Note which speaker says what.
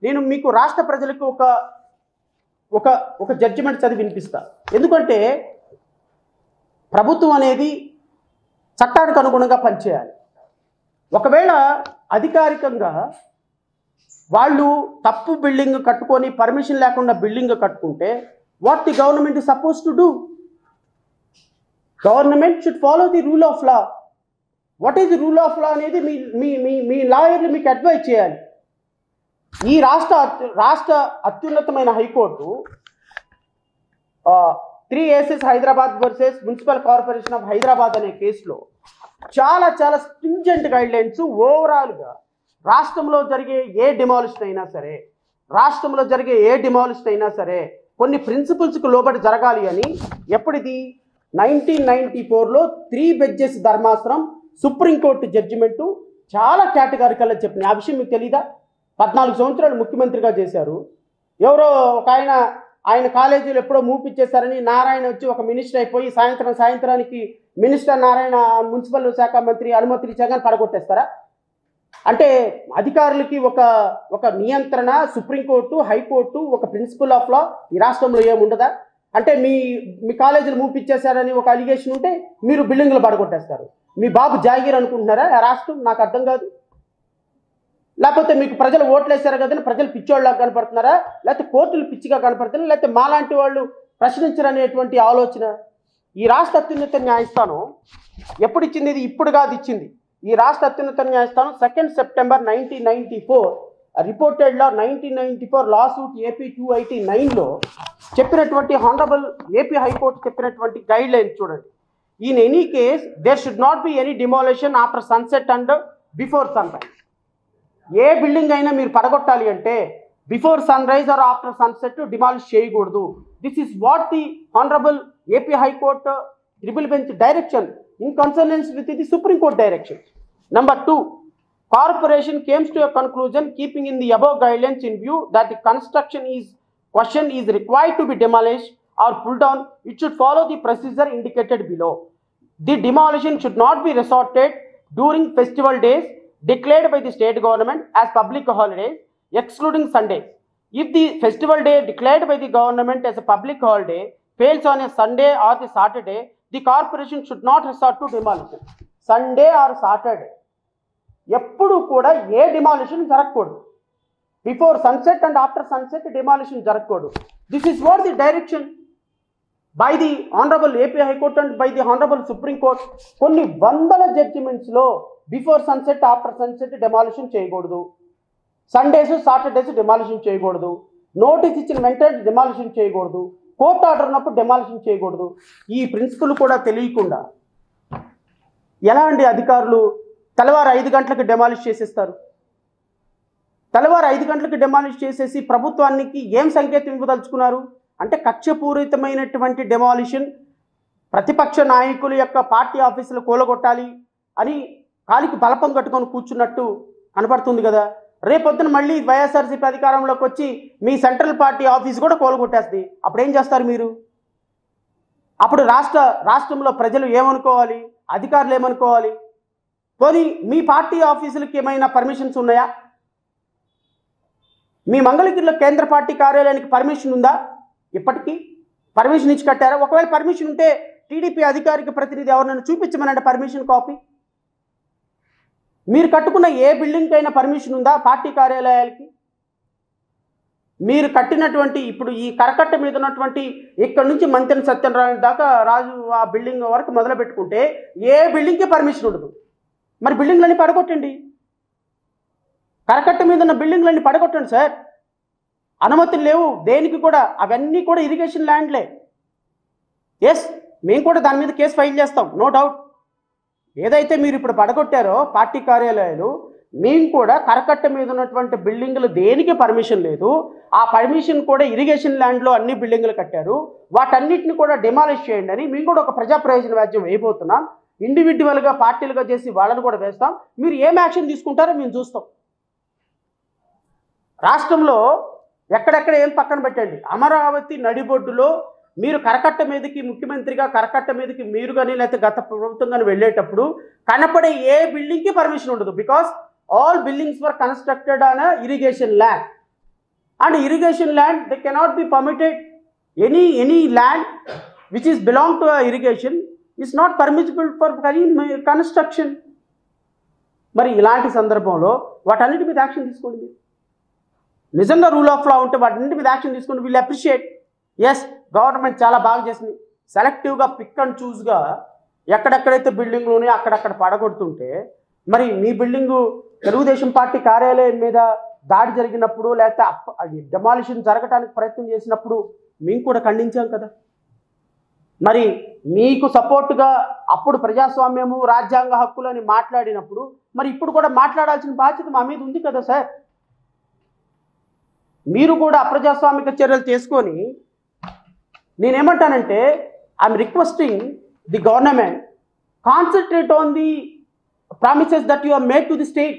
Speaker 1: నేను మీకు రాష్ట్ర ప్రజలకు ఒక ఒక ఒక జడ్జిమెంట్ చదివి వినిపిస్తా. ఎందుకంటే ప్రభుత్వం అనేది చట్టానికి అనుగుణంగా పనిచేయాలి. ఒకవేళ అధికారికంగా వాళ్ళు తప్పు బిల్డింగ్ కట్టుకొని పర్మిషన్ లేకుండా బిల్డింగ్ కట్టుకుంటే what the government is suppose to do? Government should follow the rule of law. What is the rule of law అనేది మీ మీ మీ మీ లాయర్లు మీకు అడ్వైజ్ చేయాలి. ఈ రాష్ట్ర అత్యున్నతమైన high court 3 aces Hyderabad versus municipal corporation of Hyderabad అనే కేసులో చాలా చాలా స్ట్రింజెంట్ గైడ్లైన్స్ ఓవరాల్గా రాష్ట్రంలో జరిగే ఏ డిమాలిషన్ అయినా సరే కొన్ని ప్రిన్సిపల్స్కి లోబడి జరగాలి అని ఎప్పటిది 1994లో 3 బెంచెస్ ధర్మాసనం సుప్రీంకోర్టు జడ్జిమెంటు చాలా కేటగారికల్గా చెప్పింది. ఆ విషయం మీకు తెలీదా? 14 సంవత్సరాలు ముఖ్యమంత్రిగా చేశారు. ఎవరో ఒక ఆయన కాలేజీలో ఎప్పుడో మూపిచ్చేశారని నారాయణ వచ్చి ఒక మినిస్టర్ అయిపోయి సాయంత్రానికి మినిస్టర్ నారాయణ మున్సిపల్ శాఖ మంత్రి అనుమతి ఇచ్చాక పడగొట్టేస్తారా? అంటే అధికారులకి ఒక నియంత్రణ సుప్రీంకోర్టు, హైకోర్టు, ఒక ప్రిన్సిపల్ ఆఫ్ లా ఈ రాష్ట్రంలో ఏముండదా? అంటే మీ కాలేజీలు మూపిచ్చేశారని ఒక అలిగేషన్ ఉంటే మీరు బిల్డింగ్లు పడగొట్టేస్తారు. మీ బాబు జాగీర్ అనుకుంటున్నారా ఆ రాష్ట్రం? నాకు అర్థం కాదు. లేకపోతే మీకు ప్రజలు ఓట్లేశారు కదా ప్రజలు పిచ్చోళ్ళలాగా కనపడుతున్నారా? లేకపోతే కోర్టులు పిచ్చిగా కనపడుతున్నారా? లేకపోతే మాలాంటి వాళ్ళు ప్రశ్నించరనేటువంటి ఆలోచన? ఈ రాష్ట్ర అత్యున్నత న్యాయస్థానం ఎప్పుడు ఇచ్చింది? ఇది ఇప్పుడు కాదు ఇచ్చింది. ఈ రాష్ట్ర అత్యున్నత న్యాయస్థానం 2 September 1994 reported law 1994 law suit AP 289లో చెప్పినటువంటి హానరబుల్ ఏపీ హైకోర్టు చెప్పినటువంటి గైడ్ లైన్స్ చూడండి. In any case there should not be any demolition after sunset and before sun rise. ఏ బిల్డింగ్ అయినా మీరు పడగొట్టాలి అంటే before sun rise or after sunset demolish చేయకూడదు. This is what the honourable AP high court triple bench direction in consonance with the supreme court direction. Number 2, corporation came to a conclusion keeping in the above guidelines in view that the construction is required to be demolished or pulled down. It should follow the procedure indicated below. The demolition should not be resorted during festival days declared by the state government as public holidays, excluding Sundays. If the festival day declared by the government as a public holiday fails on a Sunday or the Saturday, the corporation should not resort to demolition. Sunday or Saturday ఎప్పుడు కూడా ఏ demolition జరగకూడదు. Before sunset and after sunset demolition జరగకూడదు. This is what the direction by the honourable AP high court and by the honourable supreme court. కొన్ని వందల జడ్జిమెంట్స్లో before sunset after sunset demolition చేయకూడదు, Sundays Saturdays demolition చేయకూడదు, notice ఇచ్చిన వెంటనే demolition చేయకూడదు, court order ఉన్నప్పుడు డిమాలిషన్ చేయకూడదు. ఈ ప్రిన్సిపల్ కూడా తెలియకుండా ఎలా అండి అధికారులు తెల్లవారు 5 గంటలకు డెమాలిష్ చేసేస్తారు? తెల్లవారు 5 గంటలకు డెమాలిష్ చేసేసి ప్రభుత్వానికి ఏం సంకేతం ఇవ్వదలుచుకున్నారు అంటే కక్షపూరితమైనటువంటి డెమాలిషన్, ప్రతిపక్ష నాయకుల యొక్క పార్టీ ఆఫీసులు కూలగొట్టాలి అని కాలికి బలపం కట్టుకొని కూర్చున్నట్టు కనపడుతుంది కదా. రేపొద్దున మళ్ళీ వైఎస్ఆర్సీపీ అధికారంలోకి వచ్చి మీ సెంట్రల్ పార్టీ ఆఫీస్ కూడా కూలగొట్టేస్తుంది. అప్పుడు ఏం చేస్తారు మీరు? అప్పుడు రాష్ట్రంలో ప్రజలు ఏమనుకోవాలి, అధికారులు ఏమనుకోవాలి? పోనీ మీ పార్టీ ఆఫీసులకి ఏమైనా పర్మిషన్స్ ఉన్నాయా? మీ మంగళగిరిలో కేంద్ర పార్టీ కార్యాలయానికి పర్మిషన్ ఉందా? ఇప్పటికీ పర్మిషన్ ఇచ్చి కట్టారా? ఒకవేళ పర్మిషన్ ఉంటే టీడీపీ అధికారిక ప్రతినిధి ఎవరినైనా చూపించమనంటే పర్మిషన్ కాపీ. మీరు కట్టుకున్న ఏ బిల్డింగ్కి అయినా పర్మిషన్ ఉందా పార్టీ కార్యాలయాలకి? మీరు కట్టినటువంటి ఇప్పుడు ఈ కరకట్ట మీద ఉన్నటువంటి ఇక్కడ నుంచి మంతెన సత్యనారాయణ దాకా రాజు ఆ బిల్డింగ్ వరకు మొదలు పెట్టుకుంటే ఏ బిల్డింగ్కి పర్మిషన్ ఉండదు. మరి బిల్డింగ్లన్నీ పడగొట్టండి. కరకట్ట మీద ఉన్న బిల్డింగ్లన్నీ పడగొట్టండి సార్. అనుమతులు లేవు దేనికి కూడా, అవన్నీ కూడా ఇరిగేషన్ ల్యాండ్లే. ఎస్, మేము కూడా దాని మీద కేసు ఫైల్ చేస్తాం, నో డౌట్. ఏదైతే మీరు ఇప్పుడు పడగొట్టారో పార్టీ కార్యాలయాలు, మేము కూడా కరకట్ట మీద ఉన్నటువంటి బిల్డింగ్లు దేనికి పర్మిషన్ లేదు. ఆ పర్మిషన్ కూడా ఇరిగేషన్ ల్యాండ్లో అన్ని బిల్డింగ్లు కట్టారు, వాటన్నిటిని కూడా డిమాలిష్ చేయండి అని మేము కూడా ఒక ప్రజా ప్రయోజన వ్యాజ్యం వేయబోతున్నాం. ఇండివిజువల్గా పార్టీలుగా చేసి వాళ్ళని కూడా వేస్తాం. మీరు ఏం యాక్షన్ తీసుకుంటారో మేము చూస్తాం. రాష్ట్రంలో ఎక్కడెక్కడ ఏం పక్కన పెట్టండి, అమరావతి నడిబొడ్డులో మీరు కరకట్ట మీదకి ముఖ్యమంత్రిగా కరకట్ట మీదకి మీరు కానీ లేకపోతే గత ప్రభుత్వం కానీ వెళ్ళేటప్పుడు కనపడే ఏ బిల్డింగ్కి పర్మిషన్ ఉండదు. Because all buildings were constructed on irrigation land. and irrigation land, they cannot be permitted. Any land which is belong to a irrigation is not permissible for construction. మరి ఇలాంటి సందర్భంలో వాటన్నిటి మీద యాక్షన్ తీసుకోండి. మీరు నిజంగా రూల్ ఆఫ్ లా ఉంటే వాటన్నిటి మీద యాక్షన్ తీసుకోండి. వీళ్ళు అప్రిషియేట్. ఎస్, గవర్నమెంట్ చాలా బాగా చేసింది. సెలెక్టివ్గా పిక్ అండ్ చూస్గా ఎక్కడెక్కడైతే బిల్డింగ్లు ఉన్నాయో అక్కడక్కడ పడగొడుతుంటే, మరి మీ బిల్డింగు తెలుగుదేశం పార్టీ కార్యాలయం మీద దాడి జరిగినప్పుడు లేకపోతే డెమాలిషన్ జరగడానికి ప్రయత్నం చేసినప్పుడు మేము కూడా ఖండించాం కదా. మరి మీకు సపోర్టుగా అప్పుడు ప్రజాస్వామ్యము రాజ్యాంగ హక్కులు అని మాట్లాడినప్పుడు మరి ఇప్పుడు కూడా మాట్లాడాల్సిన బాధ్యత మా మీద ఉంది కదా సార్. మీరు కూడా అప్రజాస్వామిక చర్యలు తీసుకొని, నేనేమంటానంటే I'm requesting the government, concentrate on the promises that you have made to the state.